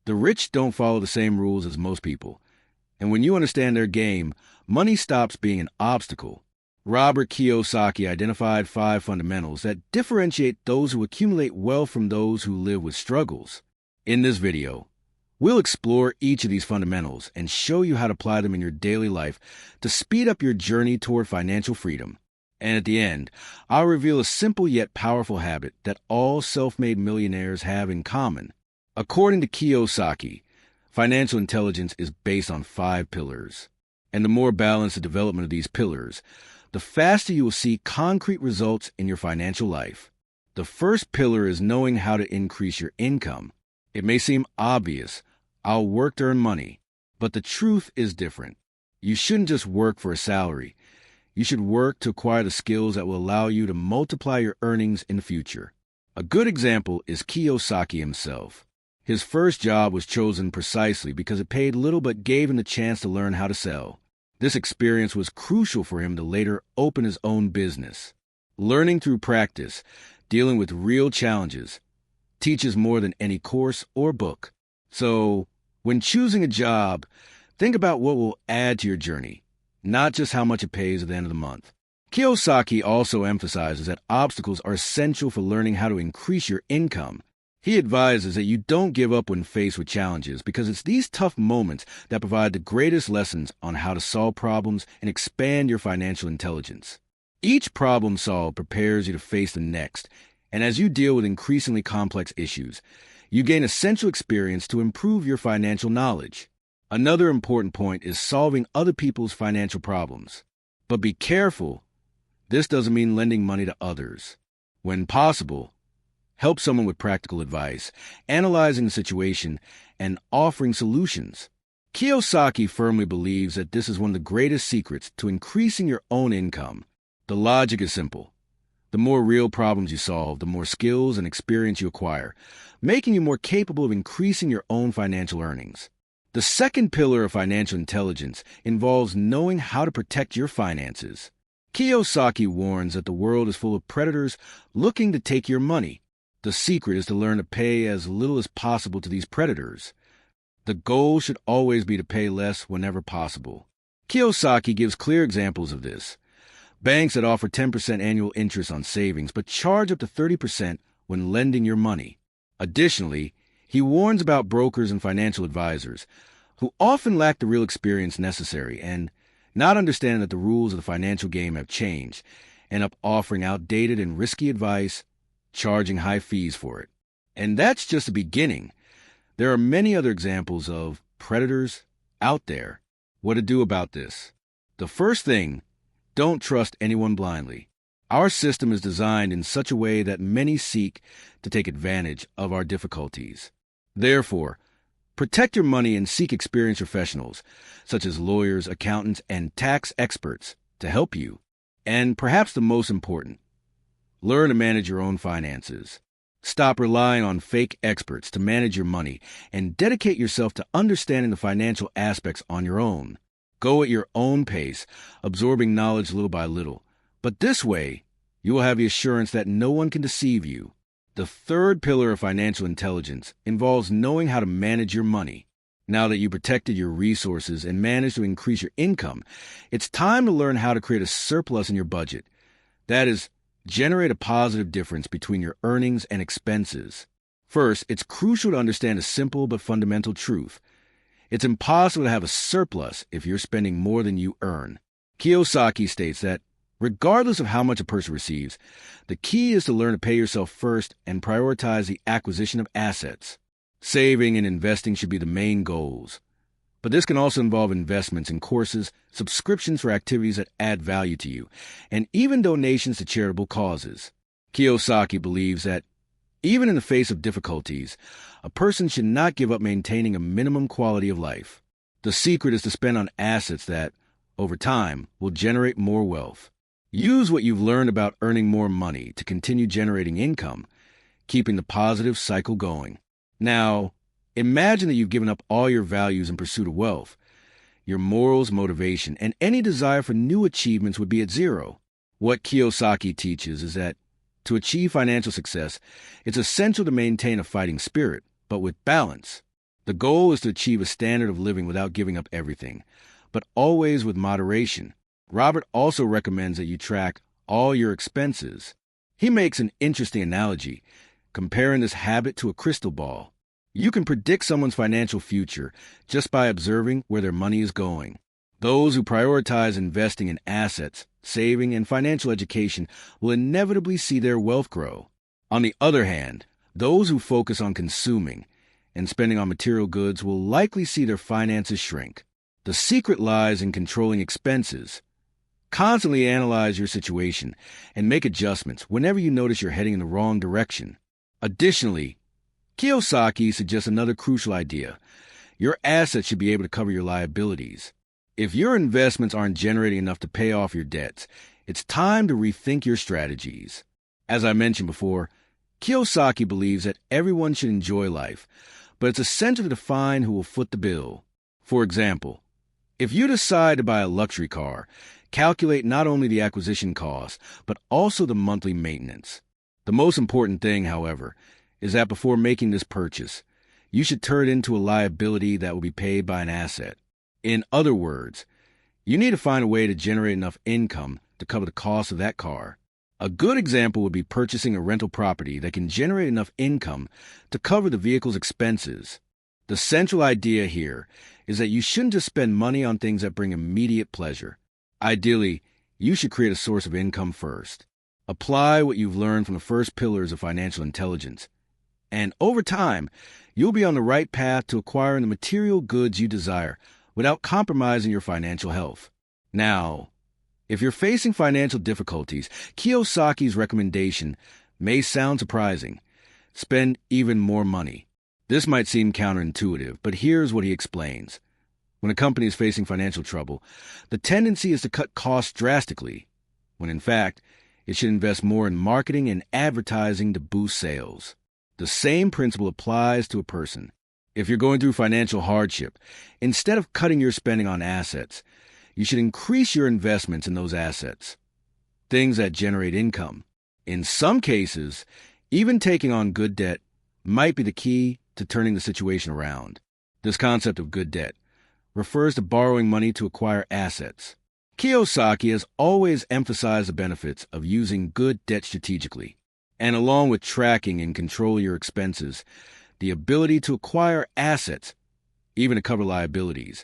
The rich don't follow the same rules as most people. And when you understand their game, money stops being an obstacle. Robert Kiyosaki identified 5 fundamentals that differentiate those who accumulate wealth from those who live with struggles. In this video, we'll explore each of these fundamentals and show you how to apply them in your daily life to speed up your journey toward financial freedom. And at the end, I'll reveal a simple yet powerful habit that all self-made millionaires have in common. According to Kiyosaki, financial intelligence is based on 5 pillars. And the more balanced the development of these pillars, the faster you will see concrete results in your financial life. The first pillar is knowing how to increase your income. It may seem obvious, I'll work to earn money, but the truth is different. You shouldn't just work for a salary. You should work to acquire the skills that will allow you to multiply your earnings in the future. A good example is Kiyosaki himself. His first job was chosen precisely because it paid little but gave him the chance to learn how to sell. This experience was crucial for him to later open his own business. Learning through practice, dealing with real challenges, teaches more than any course or book. So, when choosing a job, think about what will add to your journey, not just how much it pays at the end of the month. Kiyosaki also emphasizes that obstacles are essential for learning how to increase your income. He advises that you don't give up when faced with challenges because it's these tough moments that provide the greatest lessons on how to solve problems and expand your financial intelligence. Each problem solved prepares you to face the next, and as you deal with increasingly complex issues, you gain essential experience to improve your financial knowledge. Another important point is solving other people's financial problems. But be careful, this doesn't mean lending money to others. When possible, help someone with practical advice, analyzing the situation, and offering solutions. Kiyosaki firmly believes that this is one of the greatest secrets to increasing your own income. The logic is simple. The more real problems you solve, the more skills and experience you acquire, making you more capable of increasing your own financial earnings. The second pillar of financial intelligence involves knowing how to protect your finances. Kiyosaki warns that the world is full of predators looking to take your money. The secret is to learn to pay as little as possible to these predators. The goal should always be to pay less whenever possible. Kiyosaki gives clear examples of this. Banks that offer 10% annual interest on savings but charge up to 30% when lending your money. Additionally, he warns about brokers and financial advisors who often lack the real experience necessary and, not understanding that the rules of the financial game have changed, end up offering outdated and risky advice, charging high fees for it. And that's just the beginning. There are many other examples of predators out there. What to do about this? The first thing, don't trust anyone blindly. Our system is designed in such a way that many seek to take advantage of our difficulties. Therefore, protect your money and seek experienced professionals, such as lawyers, accountants, and tax experts, to help you. And perhaps the most important, learn to manage your own finances. Stop relying on fake experts to manage your money and dedicate yourself to understanding the financial aspects on your own. Go at your own pace, absorbing knowledge little by little. But this way, you will have the assurance that no one can deceive you. The third pillar of financial intelligence involves knowing how to manage your money. Now that you protected your resources and managed to increase your income, it's time to learn how to create a surplus in your budget. That is, generate a positive difference between your earnings and expenses. First, it's crucial to understand a simple but fundamental truth. It's impossible to have a surplus if you're spending more than you earn. Kiyosaki states that, regardless of how much a person receives, the key is to learn to pay yourself first and prioritize the acquisition of assets. Saving and investing should be the main goals. But this can also involve investments in courses, subscriptions for activities that add value to you, and even donations to charitable causes. Kiyosaki believes that, even in the face of difficulties, a person should not give up maintaining a minimum quality of life. The secret is to spend on assets that, over time, will generate more wealth. Use what you've learned about earning more money to continue generating income, keeping the positive cycle going. Now, imagine that you've given up all your values in pursuit of wealth. Your morals, motivation, and any desire for new achievements would be at zero. What Kiyosaki teaches is that to achieve financial success, it's essential to maintain a fighting spirit, but with balance. The goal is to achieve a standard of living without giving up everything, but always with moderation. Robert also recommends that you track all your expenses. He makes an interesting analogy, comparing this habit to a crystal ball. You can predict someone's financial future just by observing where their money is going. Those who prioritize investing in assets, saving, and financial education will inevitably see their wealth grow. On the other hand, those who focus on consuming and spending on material goods will likely see their finances shrink. The secret lies in controlling expenses. Constantly analyze your situation and make adjustments whenever you notice you're heading in the wrong direction. Additionally, Kiyosaki suggests another crucial idea. Your assets should be able to cover your liabilities. If your investments aren't generating enough to pay off your debts, it's time to rethink your strategies. As I mentioned before, Kiyosaki believes that everyone should enjoy life, but it's essential to define who will foot the bill. For example, if you decide to buy a luxury car, calculate not only the acquisition cost, but also the monthly maintenance. The most important thing, however, is that before making this purchase, you should turn it into a liability that will be paid by an asset. In other words, you need to find a way to generate enough income to cover the cost of that car. A good example would be purchasing a rental property that can generate enough income to cover the vehicle's expenses. The central idea here is that you shouldn't just spend money on things that bring immediate pleasure. Ideally, you should create a source of income first. Apply what you've learned from the first pillars of financial intelligence. And over time, you'll be on the right path to acquiring the material goods you desire without compromising your financial health. Now, if you're facing financial difficulties, Kiyosaki's recommendation may sound surprising. Spend even more money. This might seem counterintuitive, but here's what he explains. When a company is facing financial trouble, the tendency is to cut costs drastically, when in fact, it should invest more in marketing and advertising to boost sales. The same principle applies to a person. If you're going through financial hardship, instead of cutting your spending on assets, you should increase your investments in those assets, things that generate income. In some cases, even taking on good debt might be the key to turning the situation around. This concept of good debt refers to borrowing money to acquire assets. Kiyosaki has always emphasized the benefits of using good debt strategically, and along with tracking and controlling your expenses, the ability to acquire assets, even to cover liabilities,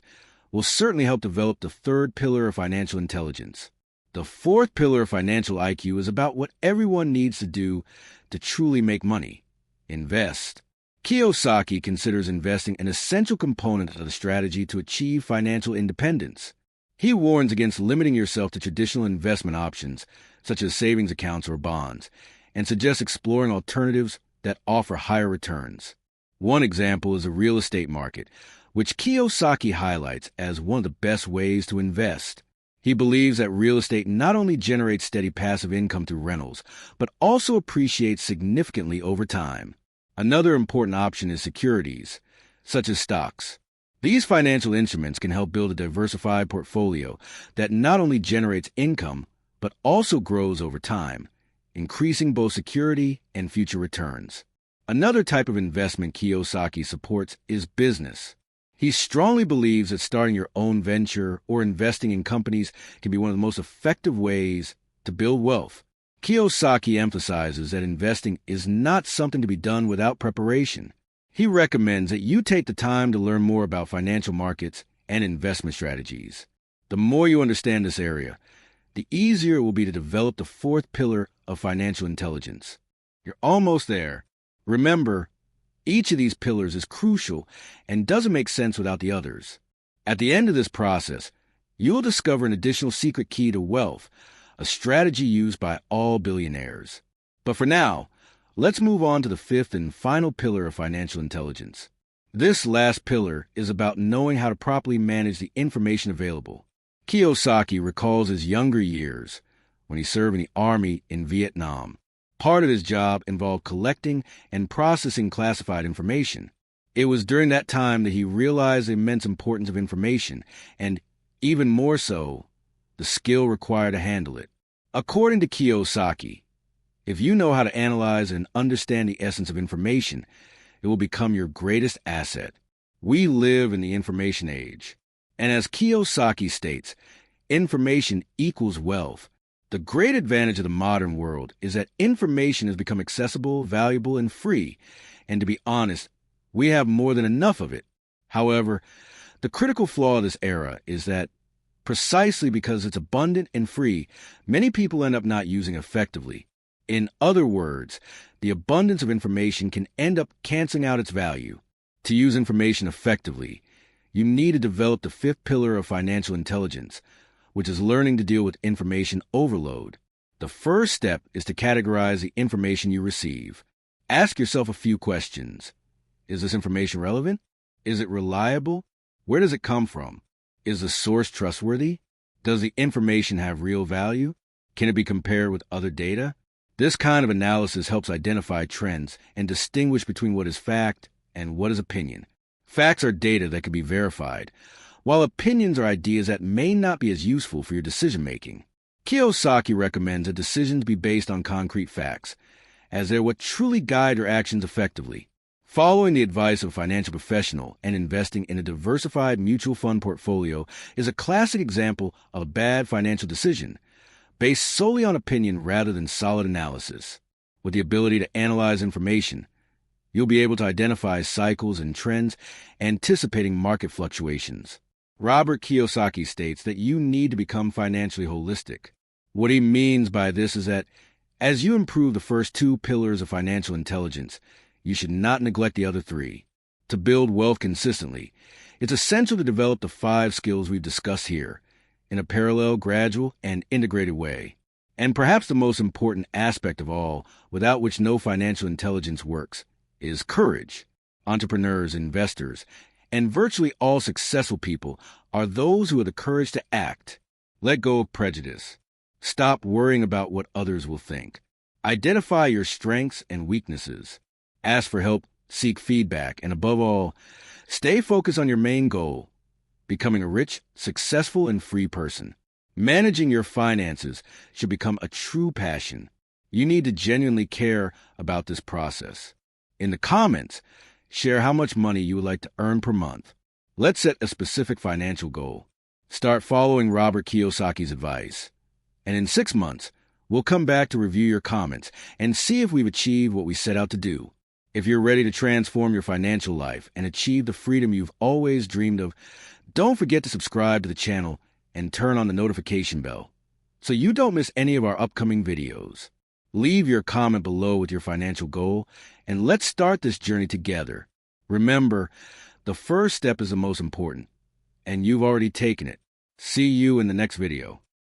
will certainly help develop the third pillar of financial intelligence. The fourth pillar of financial IQ is about what everyone needs to do to truly make money: invest. Kiyosaki considers investing an essential component of the strategy to achieve financial independence. He warns against limiting yourself to traditional investment options, such as savings accounts or bonds, and suggests exploring alternatives that offer higher returns. One example is the real estate market, which Kiyosaki highlights as one of the best ways to invest. He believes that real estate not only generates steady passive income through rentals, but also appreciates significantly over time. Another important option is securities, such as stocks. These financial instruments can help build a diversified portfolio that not only generates income, but also grows over time, increasing both security and future returns. Another type of investment Kiyosaki supports is business. He strongly believes that starting your own venture or investing in companies can be one of the most effective ways to build wealth. Kiyosaki emphasizes that investing is not something to be done without preparation. He recommends that you take the time to learn more about financial markets and investment strategies. The more you understand this area, the easier it will be to develop the fourth pillar of financial intelligence. You're almost there. Remember, each of these pillars is crucial and doesn't make sense without the others. At the end of this process, you'll discover an additional secret key to wealth, a strategy used by all billionaires. But for now, let's move on to the fifth and final pillar of financial intelligence. This last pillar is about knowing how to properly manage the information available. Kiyosaki recalls his younger years when he served in the army in Vietnam. Part of his job involved collecting and processing classified information. It was during that time that he realized the immense importance of information and, even more so, the skill required to handle it. According to Kiyosaki, if you know how to analyze and understand the essence of information, it will become your greatest asset. We live in the information age. And as Kiyosaki states, information equals wealth. The great advantage of the modern world is that information has become accessible, valuable, and free. And to be honest, we have more than enough of it. However, the critical flaw of this era is that precisely because it's abundant and free, many people end up not using it effectively. In other words, the abundance of information can end up canceling out its value. To use information effectively, you need to develop the fifth pillar of financial intelligence, which is learning to deal with information overload. The first step is to categorize the information you receive. Ask yourself a few questions. Is this information relevant? Is it reliable? Where does it come from? Is the source trustworthy? Does the information have real value? Can it be compared with other data? This kind of analysis helps identify trends and distinguish between what is fact and what is opinion. Facts are data that can be verified, while opinions are ideas that may not be as useful for your decision-making. Kiyosaki recommends that decisions be based on concrete facts, as they're what truly guide your actions effectively. Following the advice of a financial professional and investing in a diversified mutual fund portfolio is a classic example of a bad financial decision, based solely on opinion rather than solid analysis. With the ability to analyze information, you'll be able to identify cycles and trends, anticipating market fluctuations. Robert Kiyosaki states that you need to become financially holistic. What he means by this is that as you improve the first two pillars of financial intelligence, you should not neglect the other three. To build wealth consistently, it's essential to develop the 5 skills we've discussed here in a parallel, gradual, and integrated way. And perhaps the most important aspect of all, without which no financial intelligence works, is courage. Entrepreneurs, investors, and virtually all successful people are those who have the courage to act. Let go of prejudice. Stop worrying about what others will think. Identify your strengths and weaknesses. Ask for help, seek feedback, and above all, stay focused on your main goal, becoming a rich, successful, and free person. Managing your finances should become a true passion. You need to genuinely care about this process. In the comments, share how much money you would like to earn per month. Let's set a specific financial goal. Start following Robert Kiyosaki's advice. And in 6 months, we'll come back to review your comments and see if we've achieved what we set out to do. If you're ready to transform your financial life and achieve the freedom you've always dreamed of, don't forget to subscribe to the channel and turn on the notification bell so you don't miss any of our upcoming videos. Leave your comment below with your financial goal, and let's start this journey together. Remember, the first step is the most important, and you've already taken it. See you in the next video.